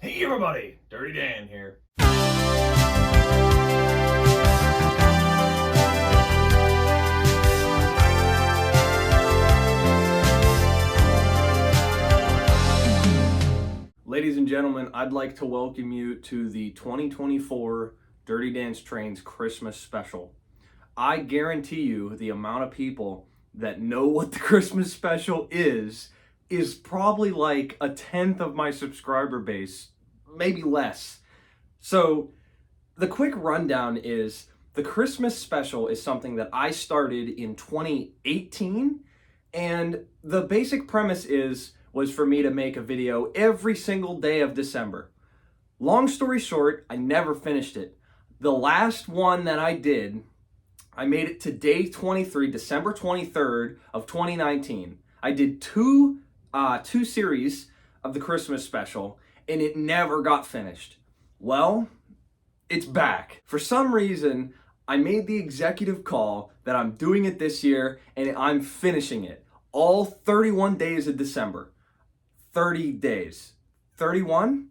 Hey everybody, Dirty Dan here. Ladies and gentlemen, I'd like to welcome you to the 2024 Dirty Dance Trains Christmas Special. I guarantee you the amount of people that know what the Christmas Special is probably like a tenth of my subscriber base, maybe less. So the quick rundown is the Christmas Special is something that I started in 2018, and the basic premise was for me to make a video every single day of December. Long story short, I never finished it. The last one that I did, I made it to day 23, December 23rd of 2019. I did two series of the Christmas Special, and it never got finished. Well, it's back. For some reason, I made the executive call that I'm doing it this year, and I'm finishing it. All 31 days of December. 30 days. 31?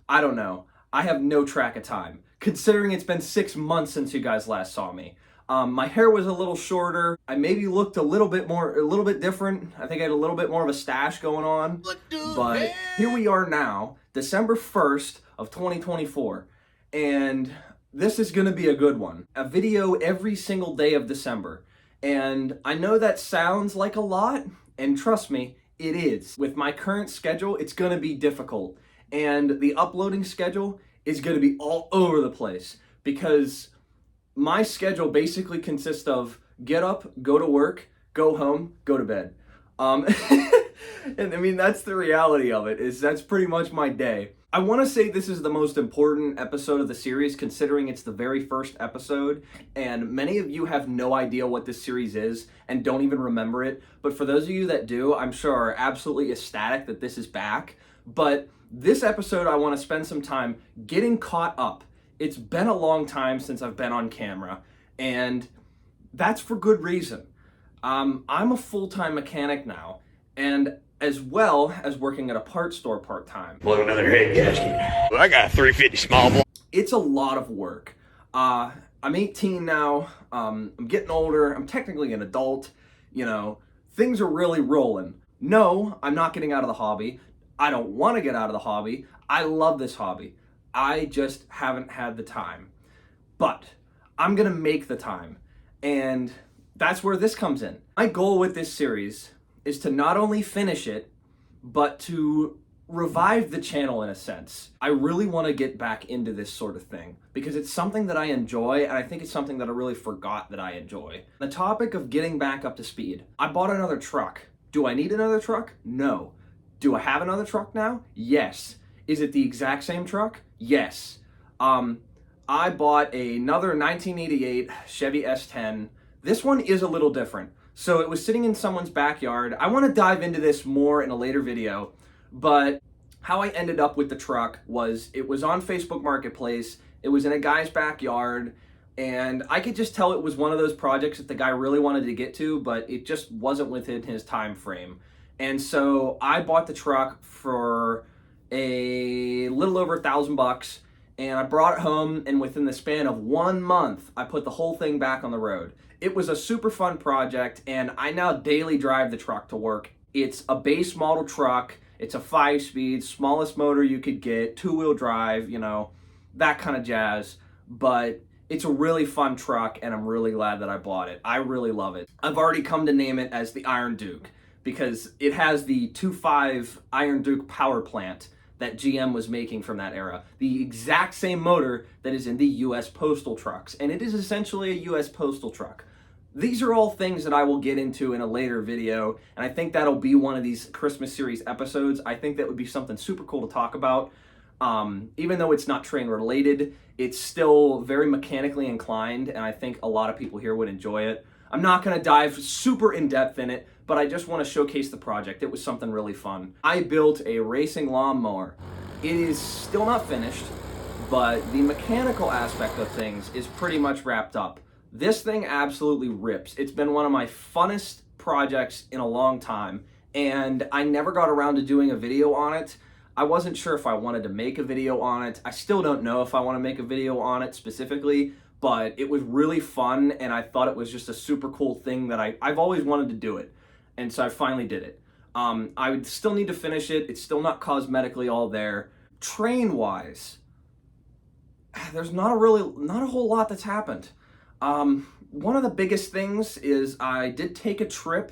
I don't know. I have no track of time, considering it's been 6 months since you guys last saw me. My hair was a little shorter. I maybe looked a little bit different. I think I had a little bit more of a stash going on. But here we are now, December 1st of 2024. And this is gonna be a good one. A video every single day of December. And I know that sounds like a lot, and trust me, it is. With my current schedule, it's gonna be difficult. And the uploading schedule is gonna be all over the place because my schedule basically consists of get up, go to work, go home, go to bed. And I mean, that's the reality of it, is that's pretty much my day. I want to say this is the most important episode of the series, considering it's the very first episode, and many of you have no idea what this series is and don't even remember it. But for those of you that do, I'm sure are absolutely ecstatic that this is back. But this episode, I want to spend some time getting caught up. It's been a long time since I've been on camera, and that's for good reason. I'm a full-time mechanic now, and as well as working at a parts store part-time. Blow another head gasket. I got a 350 small block. It's a lot of work. I'm 18 now. I'm getting older. I'm technically an adult. You know, things are really rolling. No, I'm not getting out of the hobby. I don't want to get out of the hobby. I love this hobby. I just haven't had the time. But I'm gonna make the time. And that's where this comes in. My goal with this series is to not only finish it, but to revive the channel in a sense. I really want to get back into this sort of thing because it's something that I enjoy, and I think it's something that I really forgot that I enjoy. The topic of getting back up to speed. I bought another truck. Do I need another truck? No. Do I have another truck now? Yes. Is it the exact same truck? Yes. I bought another 1988 Chevy S10. This one is a little different. So it was sitting in someone's backyard. I want to dive into this more in a later video, but how I ended up with the truck was it was on Facebook Marketplace. It was in a guy's backyard, and I could just tell it was one of those projects that the guy really wanted to get to, but it just wasn't within his time frame. And so I bought the truck for a little over $1,000, and I brought it home, and within the span of 1 month, I put the whole thing back on the road. It was a super fun project, and I now daily drive the truck to work. It's a base model truck. It's a 5-speed, smallest motor you could get, 2-wheel drive, you know, that kind of jazz. But it's a really fun truck, and I'm really glad that I bought it. I really love it. I've already come to name it as the Iron Duke because it has the 2.5 Iron Duke power plant that GM was making from that era. The exact same motor that is in the US postal trucks, and it is essentially a US postal truck. These are all things that I will get into in a later video, and I think that'll be one of these Christmas series episodes. I think that would be something super cool to talk about. Even though it's not train related, it's still very mechanically inclined, and I think a lot of people here would enjoy it. I'm not gonna dive super in depth in it, but I just wanna showcase the project. It was something really fun. I built a racing lawnmower. It is still not finished, but the mechanical aspect of things is pretty much wrapped up. This thing absolutely rips. It's been one of my funnest projects in a long time, and I never got around to doing a video on it. I wasn't sure if I wanted to make a video on it. I still don't know if I want to make a video on it specifically, but it was really fun, and I thought it was just a super cool thing that I've always wanted to do it, and so I finally did it. I would still need to finish it. It's still not cosmetically all there. Train-wise, there's not a whole lot that's happened. One of the biggest things is I did take a trip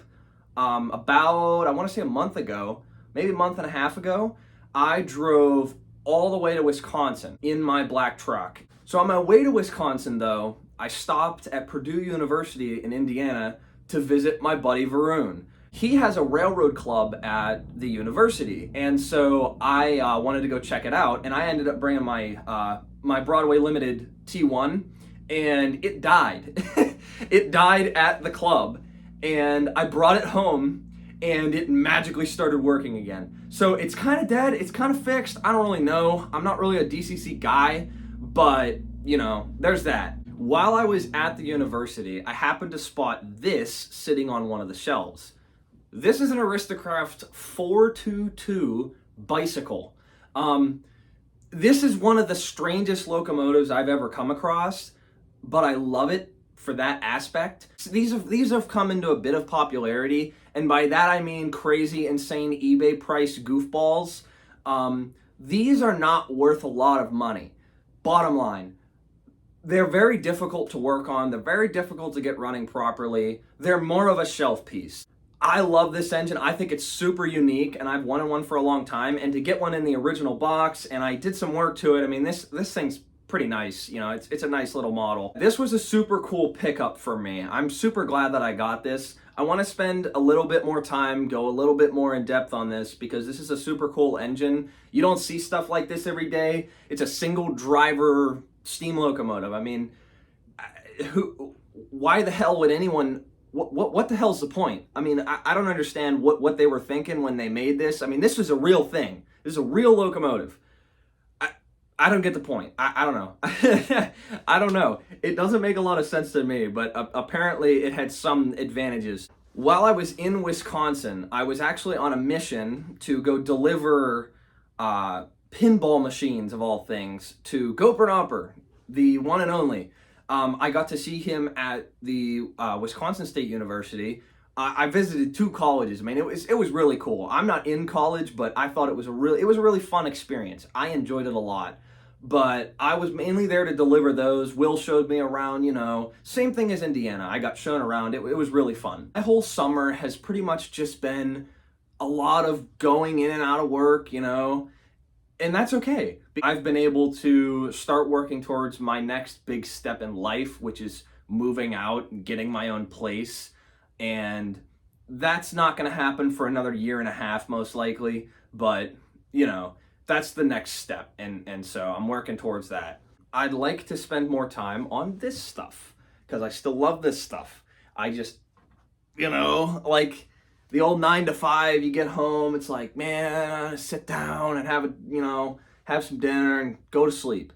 about, I want to say a month ago, maybe a month and a half ago. I drove all the way to Wisconsin in my black truck. So on my way to Wisconsin, though, I stopped at Purdue University in Indiana to visit my buddy Varun. He has a railroad club at the university, and so I wanted to go check it out, and I ended up bringing my my Broadway Limited T1, and it died. It died at the club, and I brought it home, and it magically started working again. So it's kind of dead, it's kind of fixed, I don't really know. I'm not really a DCC guy, but, you know, there's that. While I was at the university, I happened to spot this sitting on one of the shelves. This is an Aristocraft 422 bicycle. This is one of the strangest locomotives I've ever come across, but I love it for that aspect. So these have come into a bit of popularity, and by that I mean crazy, insane eBay price goofballs. These are not worth a lot of money. Bottom line, they're very difficult to work on. They're very difficult to get running properly. They're more of a shelf piece. I love this engine. I think it's super unique, and I've wanted one for a long time. And to get one in the original box, and I did some work to it. I mean, this thing's pretty nice. You know, it's a nice little model. This was a super cool pickup for me. I'm super glad that I got this. I want to spend a little bit more time, go a little bit more in depth on this, because this is a super cool engine. You don't see stuff like this every day. It's a single driver steam locomotive. I mean, why the hell would anyone... What the hell's the point? I mean, I don't understand what they were thinking when they made this. I mean, this was a real thing. This is a real locomotive. I don't get the point. I don't know. I don't know. It doesn't make a lot of sense to me, but apparently it had some advantages. While I was in Wisconsin, I was actually on a mission to go deliver pinball machines, of all things, to Gopernopper, the one and only. I got to see him at the Wisconsin State University. I visited 2 colleges. I mean, it was really cool. I'm not in college, but I thought it was a really fun experience. I enjoyed it a lot. But I was mainly there to deliver those. Will showed me around, you know. Same thing as Indiana. I got shown around. It was really fun. My whole summer has pretty much just been a lot of going in and out of work, you know. And that's okay. I've been able to start working towards my next big step in life, which is moving out and getting my own place. And that's not going to happen for another year and a half, most likely. But, you know, that's the next step. And so I'm working towards that. I'd like to spend more time on this stuff, because I still love this stuff. I just, you know, like... the old 9 to 5, you get home, it's like, man, sit down and have some dinner and go to sleep.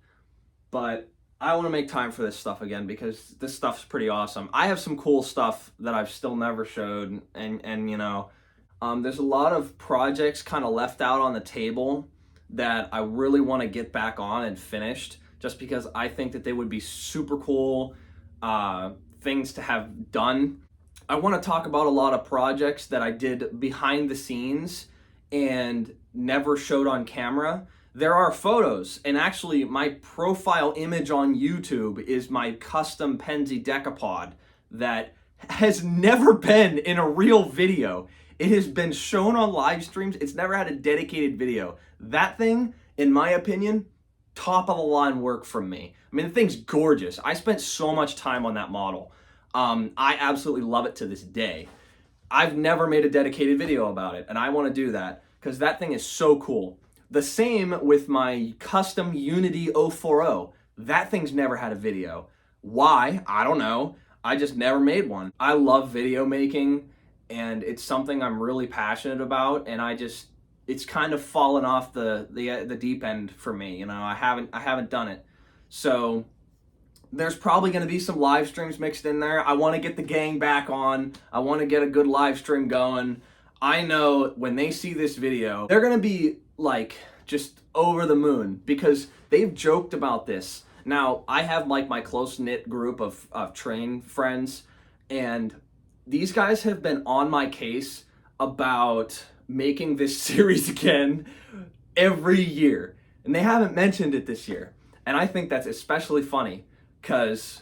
But I want to make time for this stuff again, because this stuff's pretty awesome. I have some cool stuff that I've still never showed, and you know, there's a lot of projects kind of left out on the table that I really want to get back on and finished, just because I think that they would be super cool things to have done. I want to talk about a lot of projects that I did behind the scenes and never showed on camera. There are photos, and actually my profile image on YouTube is my custom Penzi Decapod that has never been in a real video. It has been shown on live streams. It's never had a dedicated video. That thing, in my opinion, top of the line work from me. I mean, the thing's gorgeous. I spent so much time on that model. I absolutely love it to this day. I've never made a dedicated video about it, and I want to do that because that thing is so cool. The same with my custom Unity 040. That thing's never had a video. Why? I don't know. I just never made one. I love video making, and it's something I'm really passionate about, and it's kind of fallen off the deep end for me. You know, I haven't done it. So there's probably going to be some live streams mixed in there. I want to get the gang back on. I want to get a good live stream going. I know when they see this video, they're going to be like just over the moon because they've joked about this. Now, I have like my close-knit group of train friends, and these guys have been on my case about making this series again every year. And they haven't mentioned it this year. And I think that's especially funny because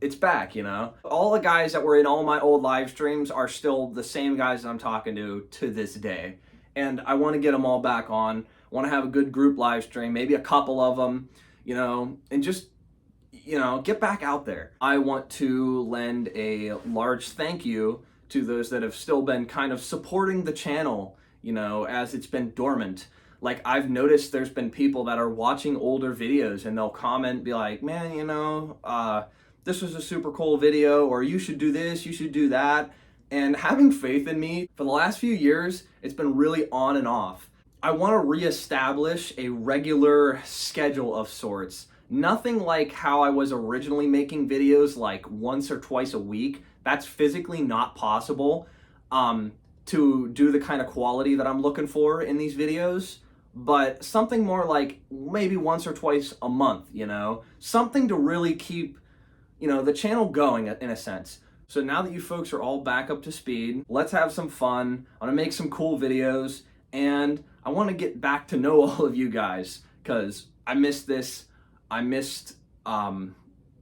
it's back, you know? All the guys that were in all my old live streams are still the same guys that I'm talking to this day. And I want to get them all back on. I want to have a good group live stream, maybe a couple of them, you know, and just, you know, get back out there. I want to lend a large thank you to those that have still been kind of supporting the channel, you know, as it's been dormant. Like, I've noticed there's been people that are watching older videos and they'll comment, be like, man, you know, this was a super cool video, or you should do this, you should do that. And having faith in me, for the last few years, it's been really on and off. I want to reestablish a regular schedule of sorts. Nothing like how I was originally making videos like once or twice a week. That's physically not possible to do the kind of quality that I'm looking for in these videos. But something more like maybe once or twice a month, you know? Something to really keep, you know, the channel going in a sense. So now that you folks are all back up to speed, let's have some fun. I want to make some cool videos, and I want to get back to know all of you guys because I missed this. I missed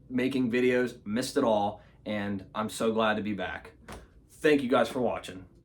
making videos, missed it all, and I'm so glad to be back. Thank you guys for watching.